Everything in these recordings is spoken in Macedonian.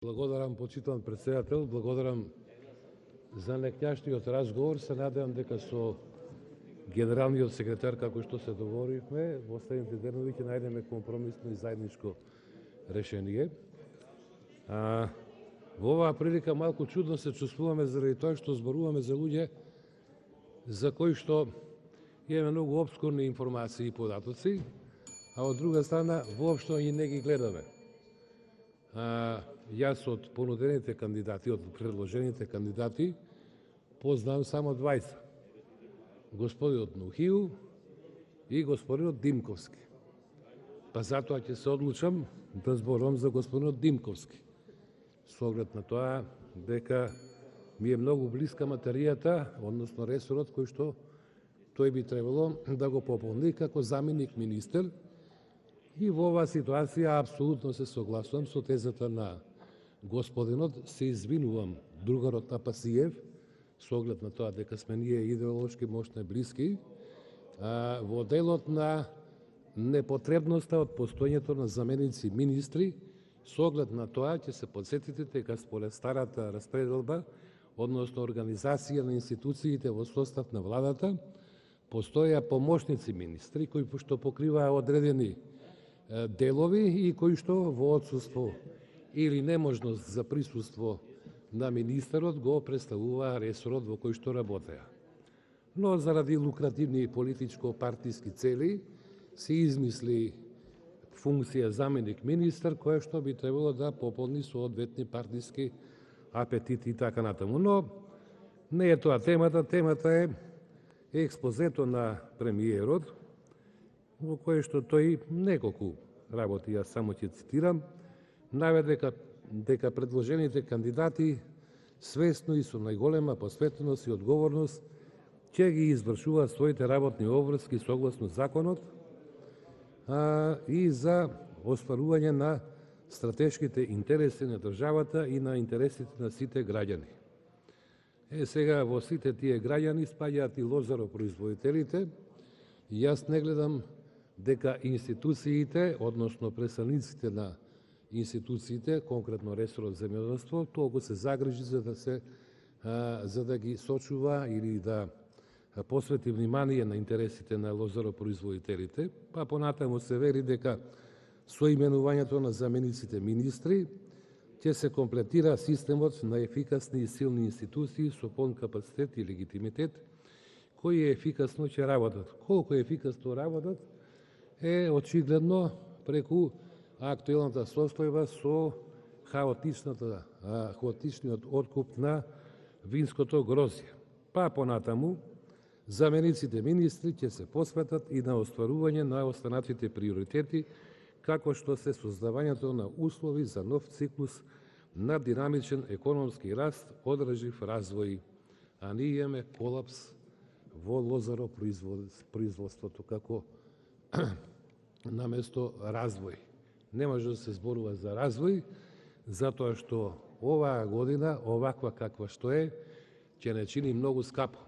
Благодарам, почитан председател, благодарам за некњашниот разговор. Се надевам дека со генералниот секретар, како што се договоривме, во следните денови ќе најдеме компромисно и заедничко решение. Во оваа прилика малку чудно се чувствуваме заради тоа што зборуваме за луѓе за кои што имаме многу обскурни информации и податоци, а од друга страна воопшто и не ги гледаме. Јас од понудените кандидати, од предложените кандидати, познавам само двајца. Господинот Нухију и господинот Димковски. Па затоа ќе се одлучам да зборувам за господинот Димковски. Со оглед на тоа дека ми е многу блиска материјата, односно ресорот кој што тој би требало да го пополни како заменик министер. И во оваа ситуација апсолутно се согласувам со тезата на господинот, се извинувам другарот Апасиев, со оглед на тоа дека сме ние идеолошки можне блиски, во делот на непотребноста од постоењето на заменици министри, со оглед на тоа ќе се подсетите дека според старата распределба, односно организација на институциите во состав на владата, постоја помошници министри кои што покриваа одредени делови и кои што во отсуство или неможност за присуство на министерот го представуваа ресорот во кој што работеа. Но заради лукративни политичко-партиски цели се измисли функција заменик министер која што би требало да пополни соодветни партиски апетити и така натаму. Но не е тоа темата, темата е експозето на премиерот, во кое што тој неколку работи, јас само ќе цитирам, наведе дека предложените кандидати свесно и со најголема посветеност и одговорност ќе ги извршуваат своите работни обврски согласно законот и за остварување на стратешките интереси на државата и на интересите на сите граѓани. Сега во сите тие граѓани спаѓаат и лозаропроизводителите. Јас не гледам дека институциите, односно представниците на институциите, конкретно ресорот земјоделство, толку се загрижи за да ги сочува или да посвети внимание на интересите на лозаропроизводителите, па понатаму се вери дека со именувањето на замениците министри ќе се комплетира системот на ефикасни и силни институции со полн капацитет и легитимитет, кои ефикасно ќе работат. Колку ефикасно работат е очигледно преку актуелната состојба со хаотичниот откуп на винското грозје. Па понатаму, замениците министри ќе се посветат и на остварување на останатите приоритети, како што се создавањето на услови за нов циклус на динамичен економски раст, одржив развој, а ние имаме колапс во лозаропроизводството како наместо развој. Не може да се зборува за развој, затоа што оваа година, оваква каква што е, ќе не чини многу скапо.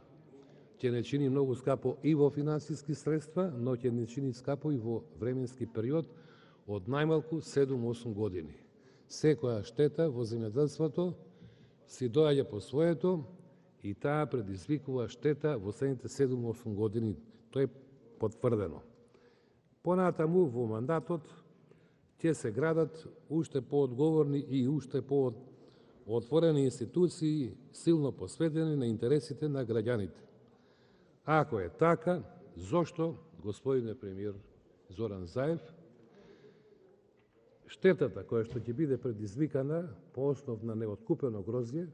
Ќе не чини многу скапо и во финансиски средства, но ќе не чини скапо и во временски период од најмалку 7-8 години. Секоја штета во земјоделството си доаѓа по своето и таа предизвикува штета во следните 7-8 години. Тоа е потврдено. Понатаму во мандатот ќе се градат уште поодговорни и уште поотворени институции, силно посветени на интересите на граѓаните. Ако е така, зошто, господине премиер Зоран Заев, штетата која што ќе биде предизвикана по основ на неоткупено грозје,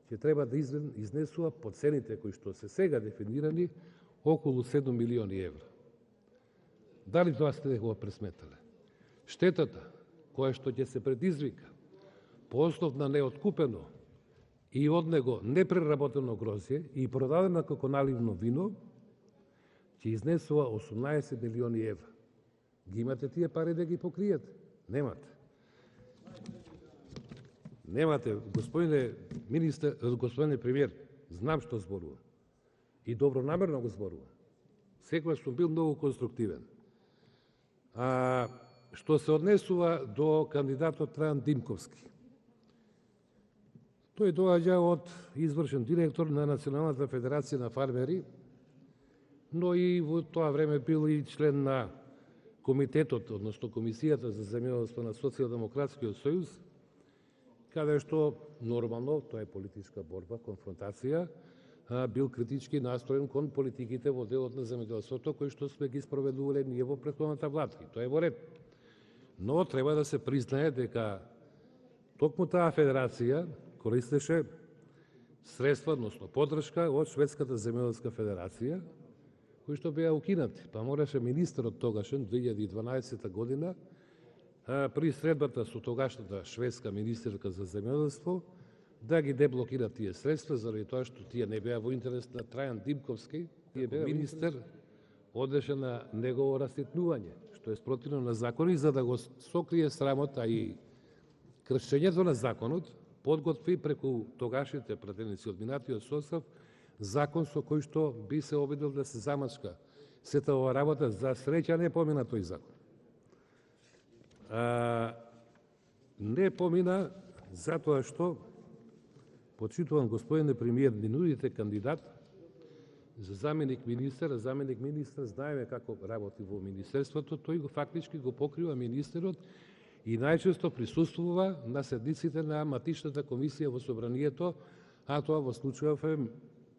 ќе треба да изнесува по цените кои што се сега дефинирани околу 7 милиони евра. Дали тоа сте го пресметале? Штетата која што ќе се предизвика по основ на неоткупено и од него непреработено грозје и продадено како наливно вино, ќе изнесува 18 милиони евра. Ги имате тие пари да ги покриете? Немате. Немате, господине министер, господине премиер, знам што зборувам. И добронамерно го зборувам. Секогаш сум бил многу конструктивен. Што се однесува до кандидатот Трајан Димковски, Тој доаѓа од извршен директор на Националната федерација на фармери, но и во тоа време бил и член на комитетот, односно Комисијата за земјоделство на Социјалдемократскиот сојуз, каде што нормално, тоа е политичка борба, конфронтација, бил критички настроен кон политиките во делот на земјоделството, кои што сме ги спроведувале ние во претходната влада. И тоа е во ред. Но треба да се признае дека токму таа федерација користеше средства, односно поддршка од Шведската земјоделска федерација, кои што беа укинати. Па мораше министерот тогашен, 2012 година, при средбата со тогашната шведска министерка за земјоделство, да ги деблокира тие средства, заради тоа што тие не беа во интерес на Трајан Димковски, тие беа министер, одеше на негово раститнување, што е спротивно на закони, за да го сокрие срамота и кршењето на законот, подготви преку тогашните пратеници од минатиот состав закон со кој што би се обидел да се замачка сета ова работа. За среќа не помина тој закон. Не помина затоа што, почитувам господине премиер, ни нудите кандидат за заменик министер, а заменик министер знаеме како работи во министерството, тој го фактички го покрива министерот и најчесто присуствува на седниците на матичната комисија во собранието, а тоа во случајов е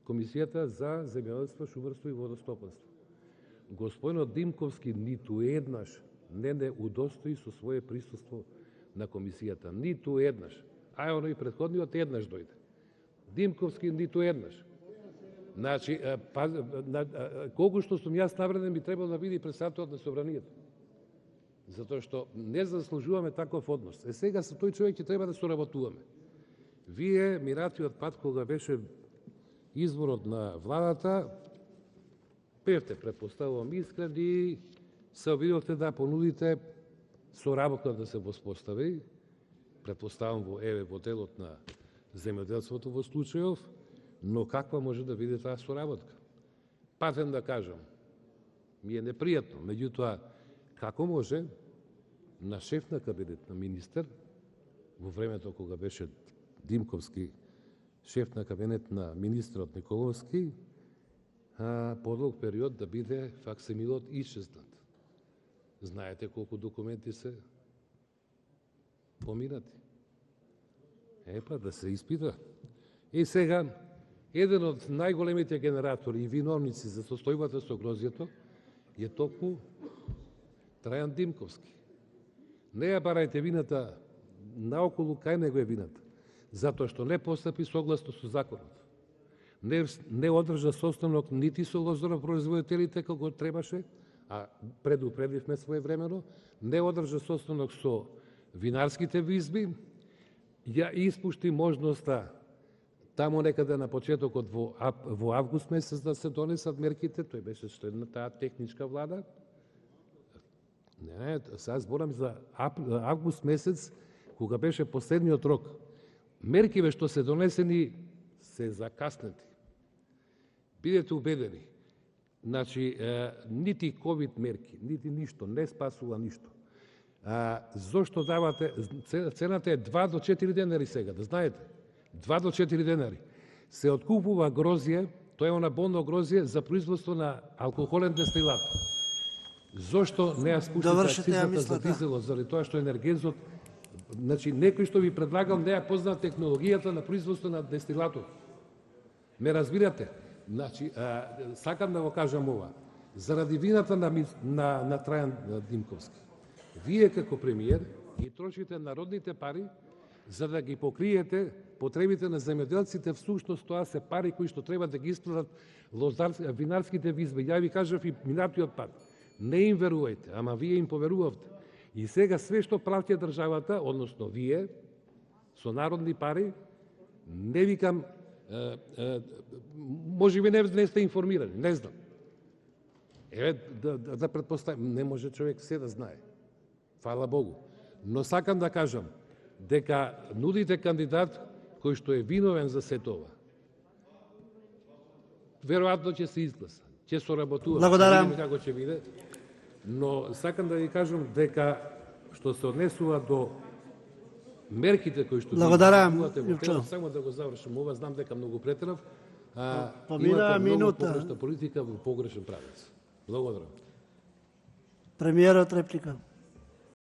Комисијата за земјоделство, шумарство и водостопанство. Господинот Димковски ниту еднаш не удостои со свое присуство на комисијата. Ниту еднаш. А оној претходниот еднаш дојде. Димковски ниту еднаш. Значи, колку што сум јас навреден, би требало да биде председателот на собранието. Затоа што не заслужуваме таков однос. Сега со тој човек ќе треба да соработуваме. Вие, минатиот пат, кога беше изборот на владата, бевте, предпоставувам, искрени, се обидовте да понудите соработка да се воспостави, предпоставам во делот на земјоделството во случајов, но каква може да биде таа соработка? Патен да кажам, ми е непријатно, меѓутоа, како може на шеф на кабинет на министер, во времето кога беше Димковски шеф на кабинет на министерот Николовски, подолг период да биде факсимилот исчезнат. Знаете колку документи се поминати. Да се испита. И сега, еден од најголемите генератори и виновници за состојбата со грозјето е токму Трајан Димковски. Не ја барајте вината наоколу, кај него е вината. Затоа што не постапи согласно со законот. Не одржа состанок нити со лозоропроизводителите како требаше, а предупредивме своевремено, не одржа состанок со винарските визби, ја испушти можноста таму некаде на почетокот во август месец да се донесат мерките, тој беше член на таа техничка влада. Не, сега зборам за август месец, кога беше последниот рок. Меркиве што се донесени се закаснети. Бидете убедени. Значи, нити ковид мерки, нити ништо, не спасува ништо. Зошто давате, цената е 2 до 4 денари сега, да знаете. 2 до 4 денари. Се откупува грозје, тоа е она болно грозје за производство на алкохолен дестилат. Зошто не ја спуштите акцизата за дизелот, заради тоа што енергезот, значи некој што ви предлагал не ја познава технологијата на производство на дестилатот. Ме разбирате? Значи, сакам да го кажам ова. Заради вината на Трајан Димковски, вие како премиер ги трошите народните пари за да ги покриете потребите на земјоделците. Всушност тоа се пари кои што треба да ги исплатат винарските визби. Ја ви кажав и минатиот пат. Не им верувајте, ама вие им поверувавте. И сега све што плаќа државата, односно вие, со народни пари, не викам, може би не сте информирани, не знам. Да предпоставим, не може човек се да знае. Фала Богу. Но сакам да кажам, дека нудите кандидат кој што е виновен за сето ова. Веројатно ќе се изгласа, ќе соработува. Благодарам. Како ќе биде. Но сакам да ви кажам дека што се однесува до мерките кои што Благодарам, во Илчо. тело, само да го завршам ова, знам дека многу претерав, Помина имате многу минута. погрешна политика во погрешен правец. Благодарам. Премиерот реплика.